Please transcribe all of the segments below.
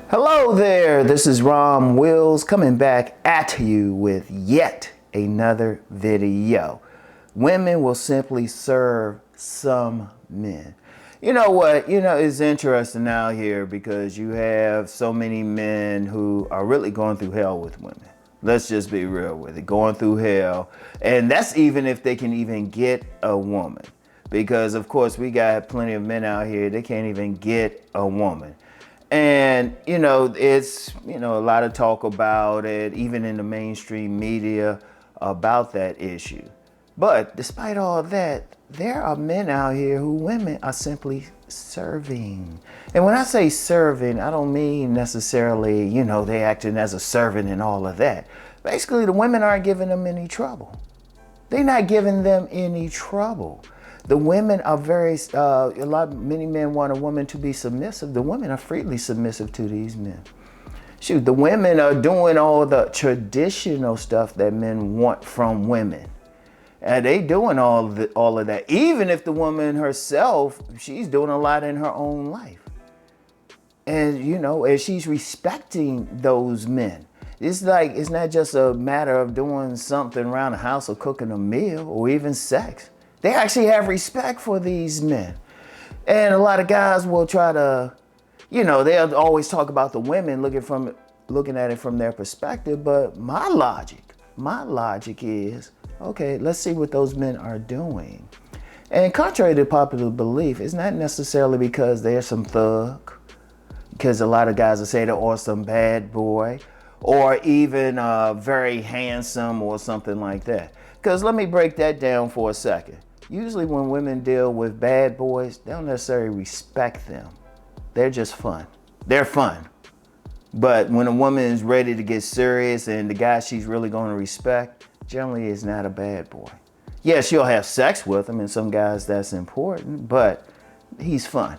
Hello there, this is Rom Wills coming back at you with yet another video. Women will simply serve some men. You know what? It's interesting out here because you have so many men who are really going through hell with women. Let's just be real with it, going through hell. And that's even if they can even get a woman. Because of course we got plenty of men out here, they can't even get a woman. And, it's, a lot of talk about it, even in the mainstream media, about that issue. But despite all that, there are men out here who women are simply serving. And when I say serving, I don't mean necessarily, they acting as a servant and all of that. Basically, the women aren't giving them any trouble. They're not giving them any trouble. The women are many men want a woman to be submissive. The women are freely submissive to these men. Shoot, the women are doing all the traditional stuff that men want from women. And they doing all of that. Even if the woman herself, she's doing a lot in her own life. And, and she's respecting those men. It's not just a matter of doing something around the house or cooking a meal or even sex. They actually have respect for these men. And a lot of guys will try to, they'll always talk about the women looking at it from their perspective. But my logic is, okay, let's see what those men are doing. And contrary to popular belief, it's not necessarily because they're some thug, because a lot of guys will say they're or some bad boy, or even very handsome or something like that. Because let me break that down for a second. Usually when women deal with bad boys, they don't necessarily respect them. They're just fun. They're fun. But when a woman is ready to get serious and the guy she's really going to respect, generally is not a bad boy. Yeah, she'll have sex with him, and some guys that's important, but he's fun.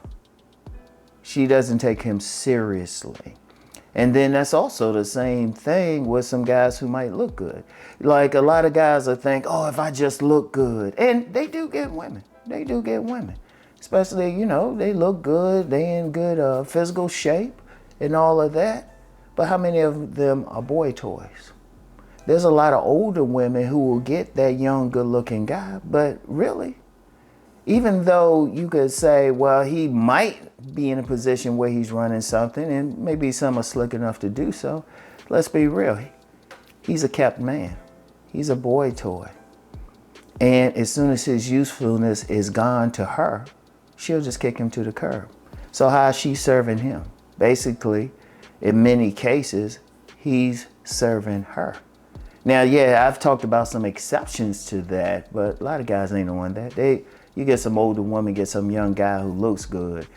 She doesn't take him seriously. And then that's also the same thing with some guys who might look good. Like a lot of guys will think, oh, if I just look good. And they do get women. They do get women. Especially, they look good. They in good physical shape and all of that. But how many of them are boy toys? There's a lot of older women who will get that young, good-looking guy. But really, even though you could say, well, he might be in a position where he's running something and maybe some are slick enough to do so, let's be real. He's a kept man. He's a boy toy. And as soon as his usefulness is gone to her, she'll just kick him to the curb. So how is she serving him? Basically, in many cases, he's serving her. Now, yeah, I've talked about some exceptions to that, but a lot of guys ain't on that. You get some older woman, get some young guy who looks good.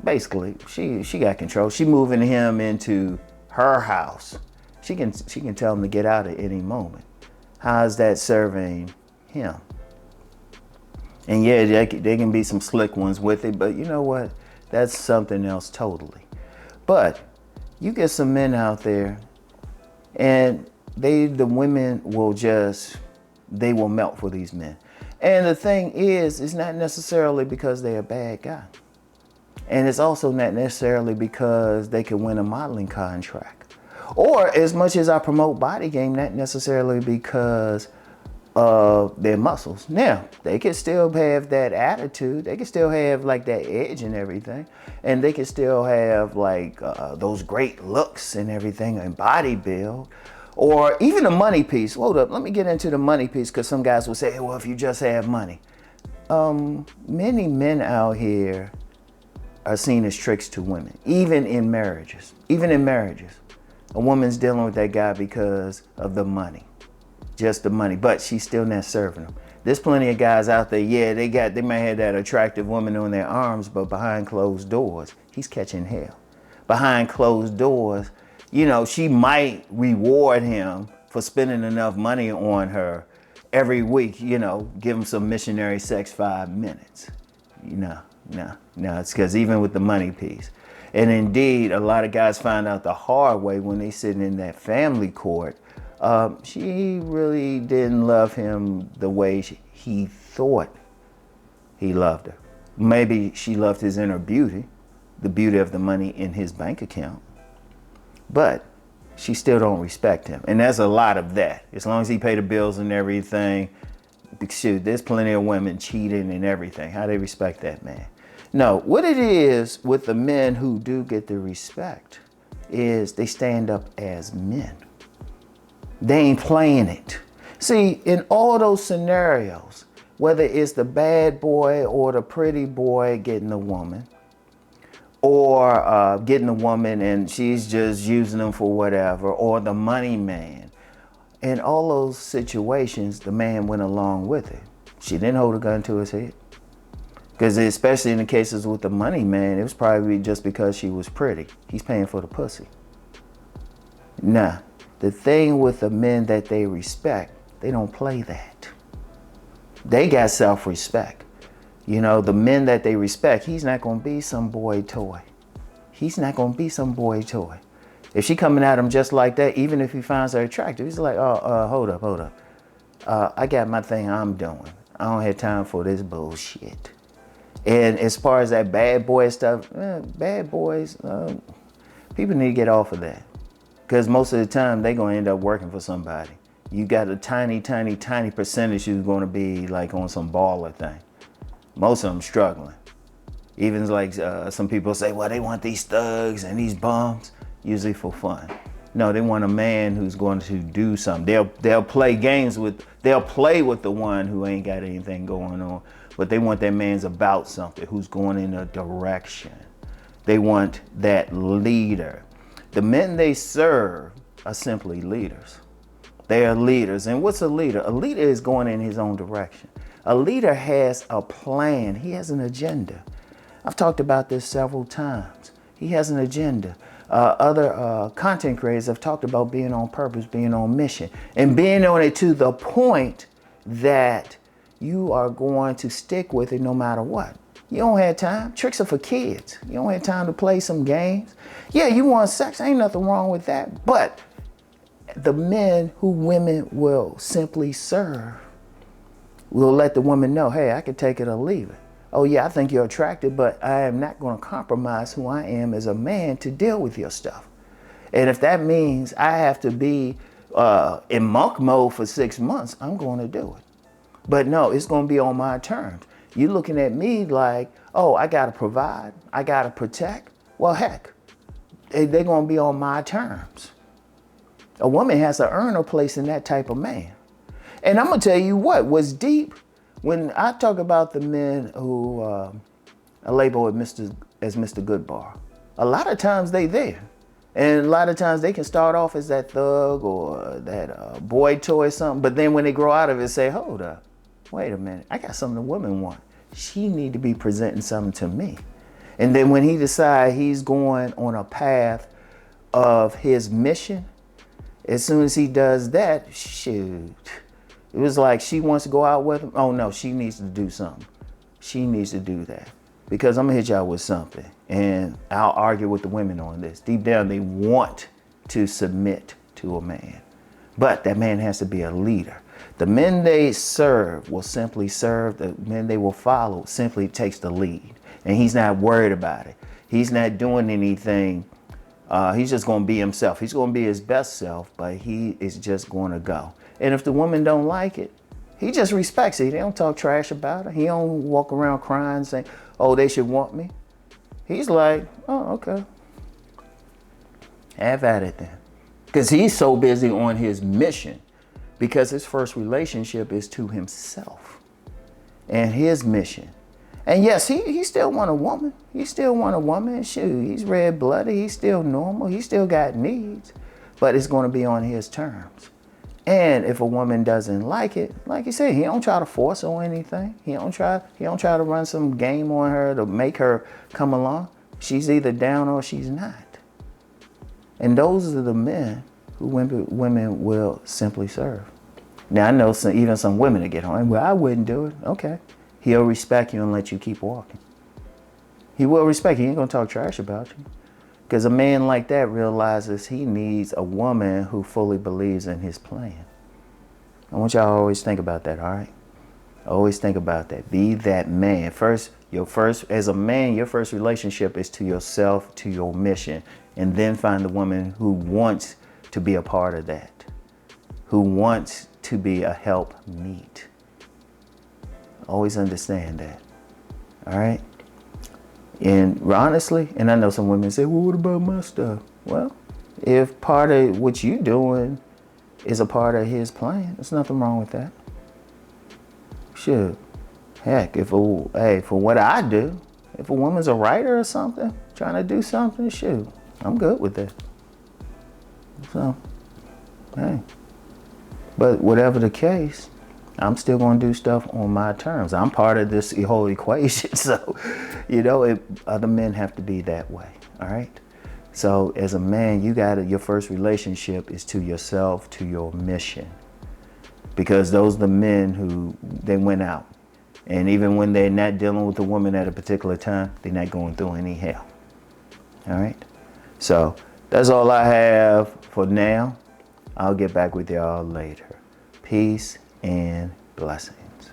Basically, she got control. She moving him into her house. She can tell him to get out at any moment. How's that serving him? And yeah, they can be some slick ones with it, but you know what? That's something else totally. But you get some men out there, and the women will melt for these men. And the thing is, it's not necessarily because they're a bad guy. And it's also not necessarily because they can win a modeling contract. Or as much as I promote body game, not necessarily because of their muscles. Now, they can still have that attitude. They can still have like that edge and everything. And they can still have like those great looks and everything and body build. Or even a money piece. Hold up, let me get into the money piece because some guys will say, well, if you just have money. Many men out here are seen as tricks to women, even in marriages. A woman's dealing with that guy because of the money, just the money, but she's still not serving him. There's plenty of guys out there, yeah, they might have that attractive woman on their arms, but behind closed doors, he's catching hell. Behind closed doors, she might reward him for spending enough money on her every week, give him some missionary sex 5 minutes. No, it's because even with the money piece. And indeed, a lot of guys find out the hard way when they sitting in that family court. She really didn't love him the way he thought he loved her. Maybe she loved his inner beauty, the beauty of the money in his bank account. but she still don't respect him. And there's a lot of that. As long as he pay the bills and everything, shoot, there's plenty of women cheating and everything. How they respect that man? No, what it is with the men who do get the respect is they stand up as men. They ain't playing it. See, in all those scenarios, whether it's the bad boy or the pretty boy getting a woman, or getting a woman and she's just using them for whatever, or the money man, in all those situations, the man went along with it. She didn't hold a gun to his head. Because especially in the cases with the money man, it was probably just because she was pretty. He's paying for the pussy. Nah, the thing with the men that they respect, they don't play that. They got self-respect. You know, the men that they respect, he's not going to be some boy toy. He's not going to be some boy toy. If she coming at him just like that, even if he finds her attractive, he's like, hold up. I got my thing I'm doing. I don't have time for this bullshit. And as far as that bad boy stuff, bad boys, people need to get off of that. Because most of the time, they're going to end up working for somebody. You got a tiny percentage who's going to be like on some baller thing. Most of them struggling. Even like some people say, well, they want these thugs and these bums, usually for fun. No, they want a man who's going to do something. They'll play games with, they'll play with the one who ain't got anything going on, but they want that man's about something, who's going in a direction. They want that leader. The men they serve are simply leaders. They are leaders. And what's a leader? A leader is going in his own direction. A leader has a plan. He has an agenda. I've talked about this several times. He has an agenda. Other content creators have talked about being on purpose, being on mission, and being on it to the point that you are going to stick with it no matter what. You don't have time. Tricks are for kids. You don't have time to play some games. Yeah, you want sex. Ain't nothing wrong with that. But the men who women will simply serve will let the woman know, hey, I can take it or leave it. Oh yeah, I think you're attractive, but I am not going to compromise who I am as a man to deal with your stuff. And if that means I have to be in monk mode for 6 months, I'm going to do it. But no, it's going to be on my terms. You're looking at me like, oh, I got to provide, I got to protect. Well, heck, they're going to be on my terms. A woman has to earn her place in that type of man. And I'm going to tell you what's deep. When I talk about the men who are labeled as Mr. Goodbar, a lot of times they there. And a lot of times they can start off as that thug or that boy toy or something. But then when they grow out of it, say, hold up, wait a minute. I got something the women want. She need to be presenting something to me. And then when he decides he's going on a path of his mission, as soon as he does that, shoot. It was like she wants to go out with him. Oh no, she needs to do something. She needs to do that. Because I'm gonna hit y'all with something. And I'll argue with the women on this. Deep down, they want to submit to a man. But that man has to be a leader. The men they serve will simply serve. The men they will follow simply takes the lead. And he's not worried about it. He's not doing anything. He's just gonna be himself. He's gonna be his best self, but he is just gonna go. And if the woman don't like it, he just respects it. He don't talk trash about it. He don't walk around crying saying, oh, they should want me. He's like, oh, okay. Have at it then. Because he's so busy on his mission, because his first relationship is to himself and his mission. And yes, he still want a woman. He still want a woman. Shoot, he's red-blooded. He's still normal. He still got needs. But it's going to be on his terms. And if a woman doesn't like it, like you said, he don't try to force her or anything. He don't try to run some game on her to make her come along. She's either down or she's not. And those are the men who women will simply serve. Now, I know even some women that get home, well, I wouldn't do it. Okay. He'll respect you and let you keep walking. He will respect you. He ain't going to talk trash about you. Because a man like that realizes he needs a woman who fully believes in his plan. I want y'all to always think about that, all right? Always think about that. Be that man. As a man, your first relationship is to yourself, to your mission. and then find the woman who wants to be a part of that, who wants to be a helpmeet. Always understand that. All right. And honestly, and I know some women say, well, what about my stuff? Well, if part of what you're doing is a part of his plan, there's nothing wrong with that. Sure. Heck, for what I do, if a woman's a writer or something, trying to do something, shoot, I'm good with that. So, hey. But whatever the case, I'm still going to do stuff on my terms. I'm part of this whole equation. So, other men have to be that way. All right. So as a man, your first relationship is to yourself, to your mission. Because those are the men who, they went out. And even when they're not dealing with a woman at a particular time, they're not going through any hell. All right. So that's all I have for now. I'll get back with y'all later. Peace and blessings.